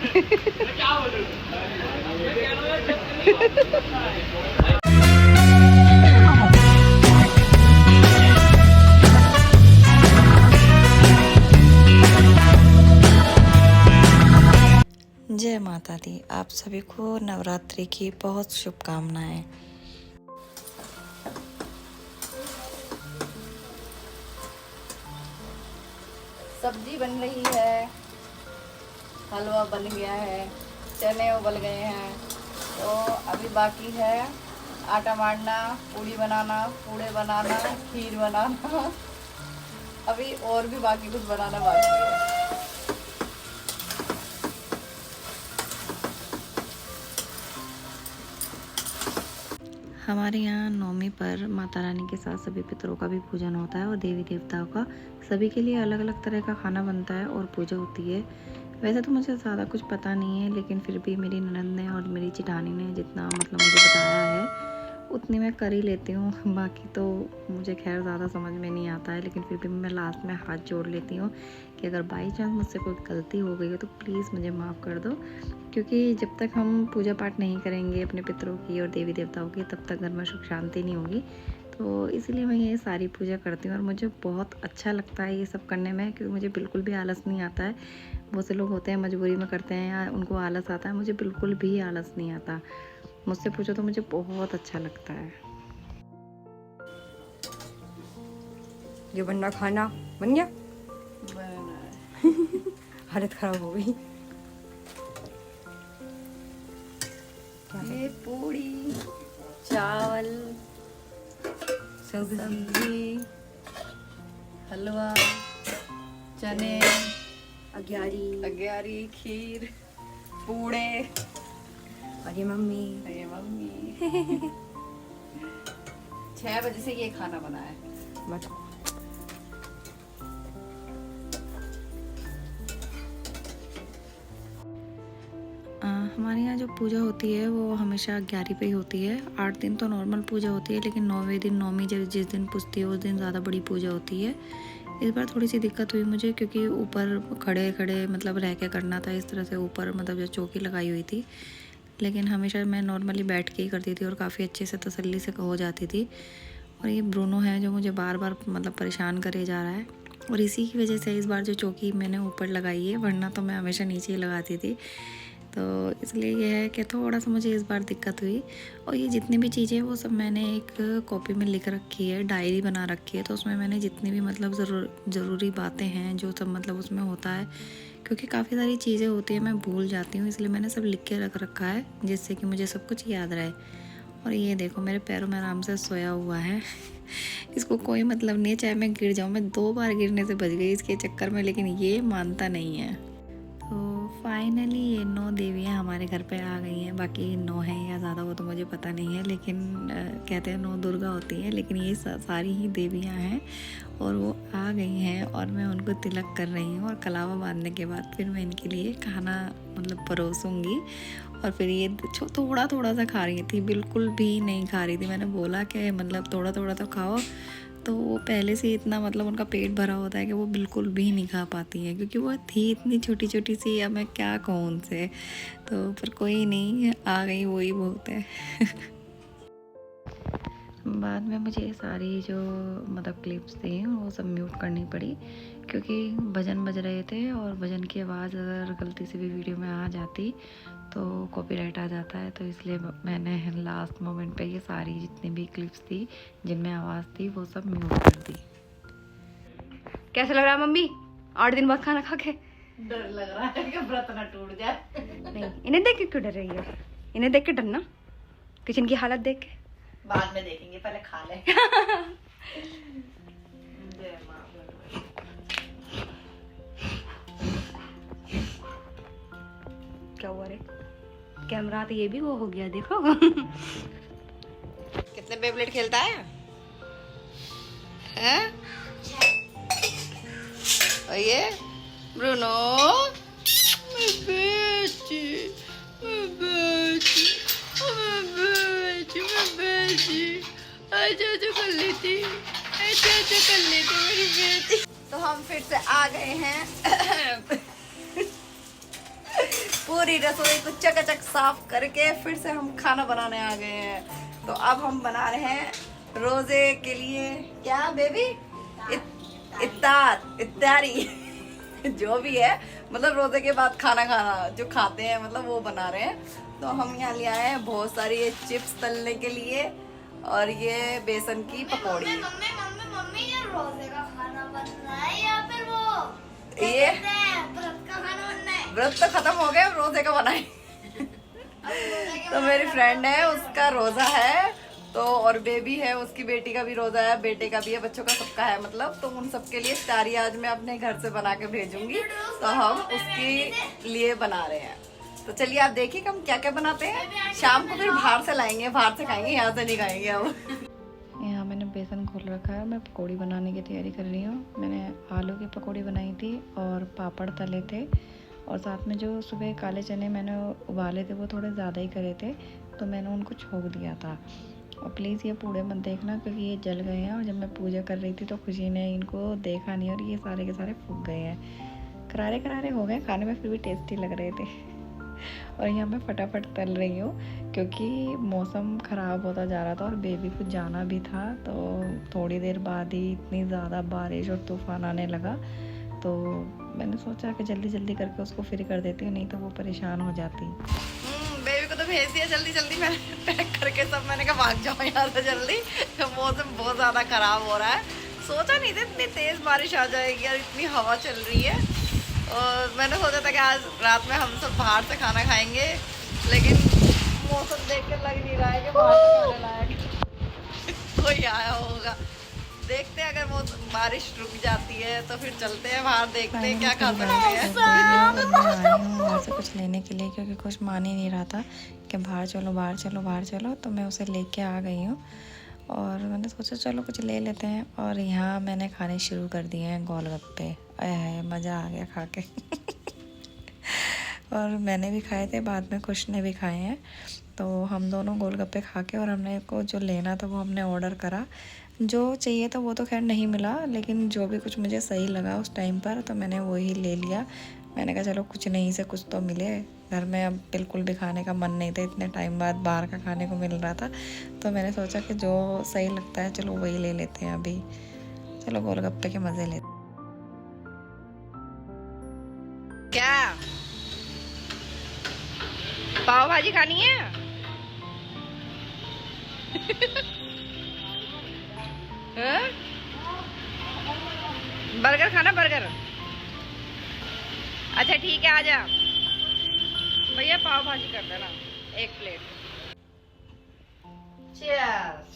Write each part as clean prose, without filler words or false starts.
जय माता दी। आप सभी को नवरात्रि की बहुत शुभकामनाएं। सब्जी बन रही है, हलवा बन गया है, चने उबल गए हैं। तो अभी बाकी है आटा मारना, पूड़ी बनाना, पूड़े बनाना, खीर बनाना। अभी और भी बाकी कुछ बनाना बाकी है। हमारे यहाँ नवमी पर माता रानी के साथ सभी पितरों का भी पूजन होता है और देवी देवताओं का। सभी के लिए अलग अलग तरह का खाना बनता है और पूजा होती है। वैसे तो मुझे ज़्यादा कुछ पता नहीं है, लेकिन फिर भी मेरी ननद ने और मेरी जेठानी ने जितना मतलब मुझे बताया है उतनी मैं कर ही लेती हूँ। बाकी तो मुझे खैर ज़्यादा समझ में नहीं आता है, लेकिन फिर भी मैं लास्ट में हाथ जोड़ लेती हूँ कि अगर बाई चांस मुझसे कोई गलती हो गई हो तो प्लीज़ मुझे माफ़ कर दो। क्योंकि जब तक हम पूजा पाठ नहीं करेंगे अपने पितरों की और देवी देवताओं की, तब तक घर में सुख शांति नहीं होगी। तो इसीलिए मैं ये सारी पूजा करती हूँ और मुझे बहुत अच्छा लगता है ये सब करने में, क्योंकि मुझे बिल्कुल भी आलस नहीं आता है। बहुत से लोग होते हैं मजबूरी में करते हैं या उनको आलस आता है, मुझे बिल्कुल भी आलस नहीं आता। मुझसे पूछो तो मुझे बहुत अच्छा लगता है। ये बनना खाना बन गया, हालत खराब हो गई। ये पूड़ी, चावल, सब्जी, हलवा, चने, अग्यारी, खीर, पूड़े और ये मम्मी 6 बजे से ये खाना बना है। हमारे यहाँ जो पूजा होती है वो हमेशा 11 पे ही होती है। 8 दिन तो नॉर्मल पूजा होती है, लेकिन 9वें दिन नौमी जिस दिन पुजती है उस दिन ज़्यादा बड़ी पूजा होती है। इस बार थोड़ी सी दिक्कत हुई मुझे, क्योंकि ऊपर खड़े खड़े मतलब रह के करना था इस तरह से, ऊपर मतलब जो चौकी लगाई हुई थी। लेकिन हमेशा मैं नॉर्मली बैठ के ही करती थी और काफ़ी अच्छे से तसल्ली से हो जाती थी। और ये ब्रूनो है जो मुझे बार बार मतलब परेशान करे जा रहा है, और इसी की वजह से इस बार जो चौकी मैंने ऊपर लगाई है, वरना तो मैं हमेशा नीचे ही लगाती थी। तो इसलिए ये है कि थोड़ा सा मुझे इस बार दिक्कत हुई। और ये जितनी भी चीज़ें वो सब मैंने एक कॉपी में लिख रखी है, डायरी बना रखी है। तो उसमें मैंने जितनी भी मतलब ज़रूरी बातें हैं जो सब मतलब उसमें होता है, क्योंकि काफ़ी सारी चीज़ें होती हैं मैं भूल जाती हूँ, इसलिए मैंने सब लिख के रख रखा है जिससे कि मुझे सब कुछ याद रहे। और ये देखो मेरे पैरों में आराम से सोया हुआ है। इसको कोई मतलब नहीं है चाहे मैं गिर जाऊँ। मैं 2 बार गिरने से बच गई इसके चक्कर में, लेकिन ये मानता नहीं है। तो फाइनली ये 9 देवियाँ हमारे घर पे आ गई हैं। बाकी 9 है या ज़्यादा वो तो मुझे पता नहीं है, लेकिन कहते हैं 9 दुर्गा होती हैं, लेकिन ये सारी ही देवियाँ हैं और वो आ गई हैं। और मैं उनको तिलक कर रही हूँ, और कलावा बांधने के बाद फिर मैं इनके लिए खाना मतलब परोसूँगी। और फिर ये थोड़ा थोड़ा सा खा रही थी, बिल्कुल भी नहीं खा रही थी। मैंने बोला कि मतलब थोड़ा थोड़ा तो खाओ, तो वो पहले से इतना मतलब उनका पेट भरा होता है कि वो बिल्कुल भी नहीं खा पाती हैं, क्योंकि वो थी इतनी छोटी छोटी सी। अब मैं क्या कहूँ उनसे, तो फिर कोई नहीं, आ गई वही बहुत है। बाद में मुझे सारी जो मतलब क्लिप्स थी वो सब म्यूट करनी पड़ी, क्योंकि भजन बज रहे थे और भजन की आवाज़ अगर गलती से भी वीडियो में आ जाती तो कॉपीराइट आ जाता है। तो इसलिए मैंने लास्ट मोमेंट पे ये सारी जितनी भी क्लिप्स थी जिनमें आवाज़ थी वो सब म्यूट कर दी। कैसा लग रहा है मम्मी 8 दिन बाद खाना खा के? डर लग रहा है कि व्रत ना टूट जाए। नहीं, इन्हें देख के क्यों डर रही है? इन्हें देख के डरना, किचन की हालत देख के। बाद में देखेंगे, पहले खा ले। क्या हुआ रे? कैमरा तो ये भी वो हो गया, देखो। कितने बेब्लेड खेलता है? हैं? और ये ब्रूनो, मैं बेटी, मैं बेटी, मैं बेटी, मैं बेटी, अच्छा कर लेती, अच्छा कर लेती मेरी बेटी। तो हम फिर से आ गए हैं। पूरी रसोई को चकाचक साफ करके फिर से हम खाना बनाने आ गए हैं। तो अब हम बना रहे हैं रोजे के लिए क्या बेबी, इफ्तारी जो भी है, मतलब रोजे के बाद खाना जो खाते हैं मतलब वो बना रहे हैं। तो हम यहाँ ले आए हैं बहुत सारी ये चिप्स तलने के लिए और ये बेसन की पकौड़ी। मम्मी ये रोजे का खाना बन रहा है या फिर वो ये व्रत का खाना बनना है? व्रत तो खत्म हो गया, रोजे का बनाए। तो मेरी फ्रेंड है उसका रोजा है, तो और बेबी है उसकी बेटी का भी रोजा है, बेटे का भी है, बच्चों का सबका है मतलब। तो उन सबके लिए इफ्तारी आज मैं अपने घर से बना के भेजूंगी, तो हम उसके लिए बना रहे हैं। तो चलिए आप देखिए हम क्या क्या बनाते हैं। शाम को फिर बाहर से लाएंगे, बाहर से खाएंगे, यहाँ से नहीं खाएंगे अब। यहाँ मैंने बेसन घोल रखा है, मैं पकौड़ी बनाने की तैयारी कर रही हूँ। मैंने आलू की पकौड़ी बनाई थी और पापड़ तले थे, और साथ में जो सुबह काले चने मैंने उबाले थे वो थोड़े ज़्यादा ही करे थे, तो मैंने उनको छोक दिया था। और प्लीज़ ये पूरे मत देखना क्योंकि ये जल गए हैं, और जब मैं पूजा कर रही थी तो खुशी ने इनको देखा नहीं और ये सारे के सारे फूक गए हैं। करारे करारे हो गए, खाने में फिर भी टेस्टी लग रहे थे। और यहाँ मैं फटाफट तल रही हूँ क्योंकि मौसम ख़राब होता जा रहा था और बेबी को जाना भी था। तो थोड़ी देर बाद ही इतनी ज़्यादा बारिश और तूफ़ान आने लगा, तो मैंने सोचा कि जल्दी जल्दी करके उसको फ्री कर देती हूँ, नहीं तो वो परेशान हो जाती। बेबी को तो भेज दिया जल्दी जल्दी, मैंने पैक करके सब। मैंने कहा भाग जाओ यहाँ से जल्दी, मौसम बहुत ज़्यादा ख़राब हो रहा है। सोचा नहीं था इतनी तेज़ बारिश आ जाएगी और इतनी हवा चल रही है। और मैंने सोचा था कि आज रात में हम सब बाहर से खाना खाएंगे, लेकिन मौसम देख कर लग नहीं रहा है कि बाहर से खाने लायक कोई आया होगा। देखते हैं, अगर मौसम बारिश रुक जाती है तो फिर चलते हैं बाहर, देखते हैं क्या खा सकते हैं। मैं आई हूँ बाहर से कुछ लेने के लिए क्योंकि कुछ मान ही नहीं रहा था कि बाहर चलो बाहर चलो बाहर चलो, तो मैं उसे लेके आ गई हूँ और मैंने सोचा चलो कुछ ले लेते हैं। और यहाँ मैंने खाने शुरू कर दिए हैं गोलगप्पे। आए मज़ा आ गया खा के। और मैंने भी खाए थे, बाद में खुश ने भी खाए हैं। तो हम दोनों गोलगप्पे खा के, और हमने को जो लेना था वो हमने ऑर्डर करा। जो चाहिए था वो तो खैर नहीं मिला, लेकिन जो भी कुछ मुझे सही लगा उस टाइम पर तो मैंने वही ले लिया। मैंने कहा चलो कुछ नहीं से कुछ तो मिले, घर में अब बिल्कुल भी खाने का मन नहीं था, इतने टाइम बाद बाहर का खाने को मिल रहा था। तो मैंने सोचा कि जो सही लगता है चलो वही ले लेते हैं अभी। चलो गोलगप्पे के मज़े लेते। क्या पाव भाजी खानी है? बर्गर खाना, बर्गर? अच्छा ठीक है, आजा भैया, पाव भाजी कर देना 1 प्लेट। Cheers!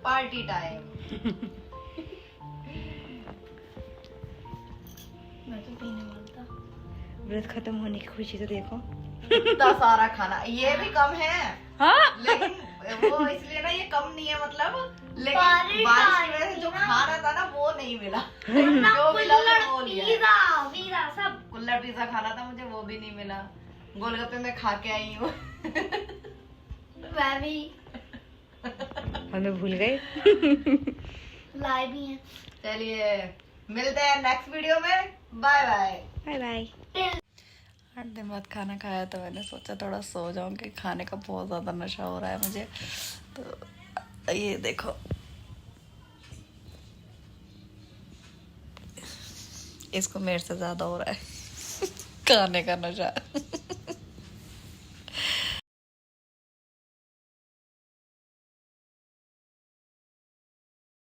Party time. मैं तो पीने वाला था। व्रत खत्म होने की खुशी तो देखो। इतना सारा खाना, ये भी कम है। हाँ? लेकिन वो इसलिए ना, ये कम नहीं है मतलब, लेकिन बारिश की वजह से जो खाना था ना वो नहीं मिला। जो मिला वो लिया। पिज़्ज़ा सब। कुल्हड़ पिज्जा खाना था मुझे, वो भी नहीं मिला। गोलगप्पे मैं खा के आई हूँ। मैं भी हमें भूल गए। लाए भी हैं। चलिए मिलते हैं नेक्स्ट वीडियो में। Bye bye. Bye bye. 8 दिन बाद खाना खाया तो मैंने सोचा थोड़ा सो जाऊं कि खाने का बहुत ज़्यादा नशा हो रहा है मुझे। तो ये देखो, इसको मेरे से ज़्यादा हो रहा है खाने का नशा।